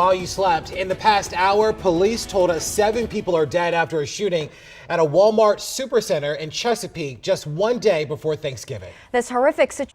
While you slept, in the past hour, police told us 7 people are dead after a shooting at a Walmart supercenter in Chesapeake just one day before Thanksgiving. This horrific situation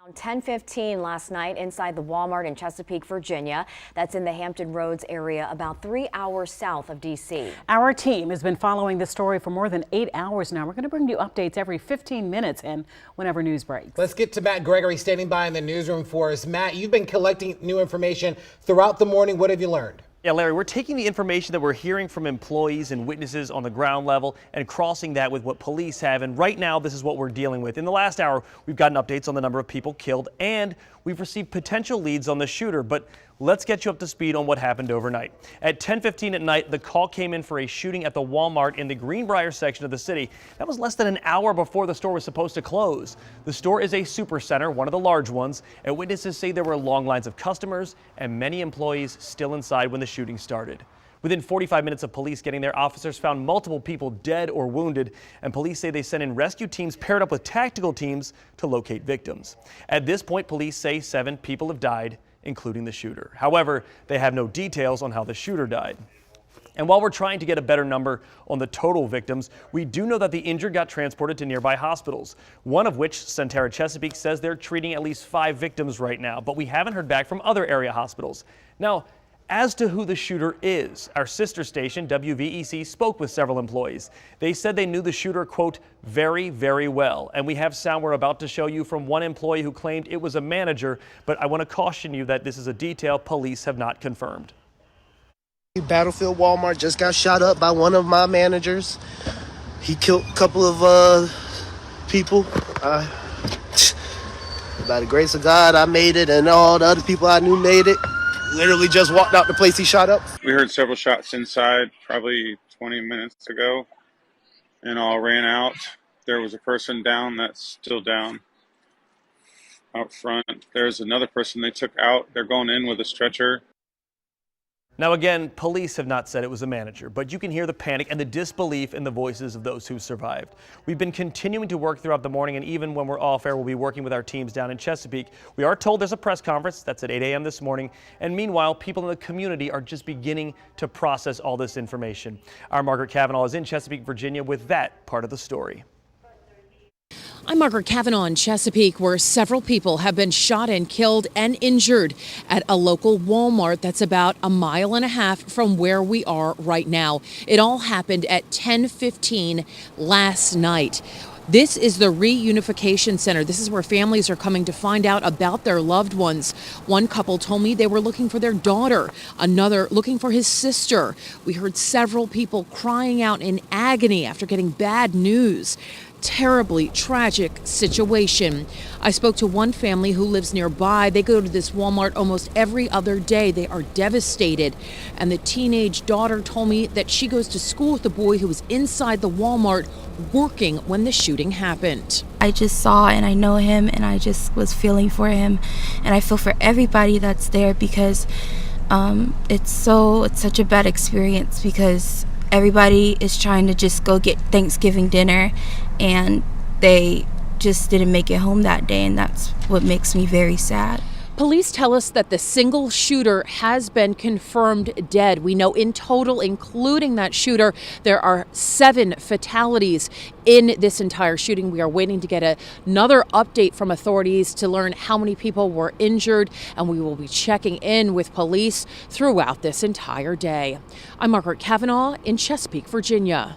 around 10:15 last night inside the Walmart in Chesapeake, Virginia. That's in the Hampton Roads area, about 3 hours south of D.C. Our team has been following this story for more than 8 hours now. We're going to bring you updates every 15 minutes and whenever news breaks. Let's get to Matt Gregory standing by in the newsroom for us. Matt, you've been collecting new information throughout the morning. What have you learned? Yeah, Larry, we're taking the information that we're hearing from employees and witnesses on the ground level and crossing that with what police have. And right now, this is what we're dealing with. In the last hour, we've gotten updates on the number of people killed and we've received potential leads on the shooter. But let's get you up to speed on what happened overnight. At 10:15 at night, the call came in for a shooting at the Walmart in the Greenbrier section of the city. That was less than an hour before the store was supposed to close. The store is a supercenter, one of the large ones, and witnesses say there were long lines of customers and many employees still inside when the shooting started. Within 45 minutes of police getting there, officers found multiple people dead or wounded, and police say they sent in rescue teams paired up with tactical teams to locate victims. At this point, police say 7 people have died, including the shooter. However, they have no details on how the shooter died. And while we're trying to get a better number on the total victims, we do know that the injured got transported to nearby hospitals, one of which, Centera Chesapeake, says they're treating at least 5 victims right now, but we haven't heard back from other area hospitals. Now, as to who the shooter is, our sister station, WVEC, spoke with several employees. They said they knew the shooter, quote, very, very well. And we have sound we're about to show you from one employee who claimed it was a manager, but I want to caution you that this is a detail police have not confirmed. Battlefield Walmart just got shot up by one of my managers. He killed a couple of people. By the grace of God, I made it, and all the other people I knew made it. Literally just walked out the place he shot up. We heard several shots inside probably 20 minutes ago and all ran out. There was a person down that's still down out front. There's another person they took out. They're going in with a stretcher. Now again, police have not said it was a manager, but you can hear the panic and the disbelief in the voices of those who survived. We've been continuing to work throughout the morning, and even when we're off air, we'll be working with our teams down in Chesapeake. We are told there's a press conference that's at 8 a.m. this morning, and meanwhile, people in the community are just beginning to process all this information. Our Margaret Cavanaugh is in Chesapeake, Virginia with that part of the story. I'm Margaret Cavanaugh in Chesapeake, where several people have been shot and killed and injured at a local Walmart that's about a mile and a half from where we are right now. It all happened at 10:15 last night. This is the reunification center. This is where families are coming to find out about their loved ones. One couple told me they were looking for their daughter, another looking for his sister. We heard several people crying out in agony after getting bad news. Terribly tragic situation. I spoke to one family who lives nearby. They go to this Walmart almost every other day. They are devastated. And the teenage daughter told me that she goes to school with the boy who was inside the Walmart working when the shooting happened. I just saw and I know him, and I just was feeling for him, and I feel for everybody that's there because it's such a bad experience because everybody is trying to just go get Thanksgiving dinner, and they just didn't make it home that day, and that's what makes me very sad. Police tell us that the single shooter has been confirmed dead. We know in total, including that shooter, there are 7 fatalities in this entire shooting. We are waiting to get another update from authorities to learn how many people were injured, and we will be checking in with police throughout this entire day. I'm Margaret Cavanaugh in Chesapeake, Virginia.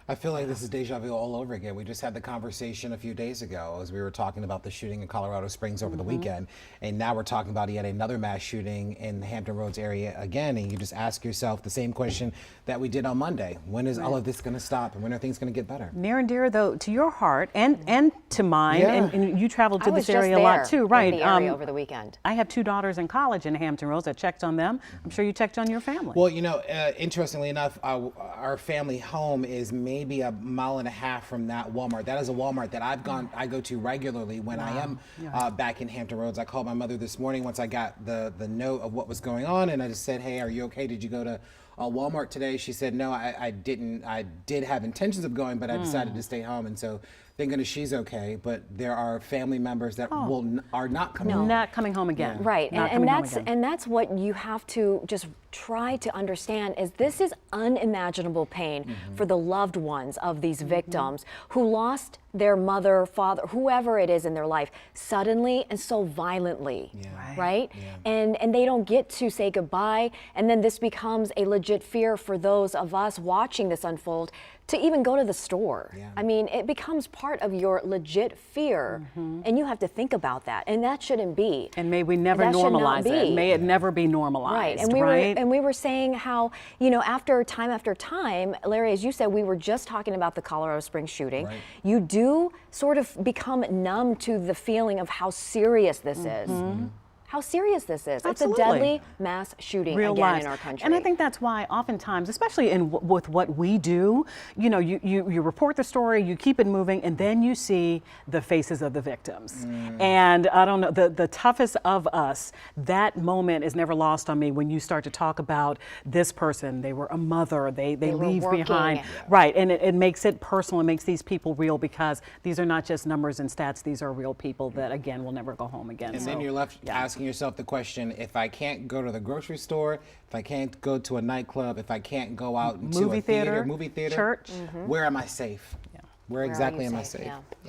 I feel like this is deja vu all over again. We just had the conversation a few days ago as we were talking about the shooting in Colorado Springs over the weekend. And now we're talking about yet another mass shooting in the Hampton Roads area again. And you just ask yourself the same question that we did on Monday. When is all of this going to stop, and when are things going to get better? Near and dear, though, to your heart and to mine. Yeah. And you traveled to I was this area just a lot too, right? In the area over the weekend. I have 2 daughters in college in Hampton Roads. I checked on them. I'm sure you checked on your family. Well, you know, interestingly enough, our family home is maybe a mile and a half from that Walmart. That is a Walmart that I go to regularly when I am back in Hampton Roads. I called my mother this morning once I got the note of what was going on, and I just said, hey, are you okay? Did you go to Walmart today? She said, no, I didn't. I did have intentions of going, but I decided to stay home. And so thinking she's okay, but there are family members that are not coming No. home. Not coming home again. Right, Not and coming home that's again. and that's what you have to just try to understand is this is unimaginable pain for the loved ones of these victims who lost their mother, father, whoever it is in their life suddenly and so violently, right? And they don't get to say goodbye, and then this becomes a legit fear for those of us watching this unfold to even go to the store. I mean, it becomes part of your legit fear, and you have to think about that, and that shouldn't be. And may we never That should not normalize it. be. May it never be normalized. Right, Right, and we were saying how, you know, after time, Larry, as you said, we were just talking about the Colorado Springs shooting. Right. You do sort of become numb to the feeling of how serious this is. How serious this is. Absolutely. It's a deadly mass shooting Real again lives. in our country. And I think that's why oftentimes, especially with what we do, you know, you report the story, you keep it moving, and then you see the faces of the victims. And I don't know, the toughest of us, that moment is never lost on me when you start to talk about this person. They were a mother, they were leave working. behind. Right, and it makes it personal, it makes these people real because these are not just numbers and stats, these are real people that, again, will never go home again. And So, then you're left yeah. asking yourself the question, if I can't go to the grocery store, if I can't go to a nightclub, if I can't go out to Movie a theater, movie theater, church. where am I safe? Where exactly am I safe? Yeah.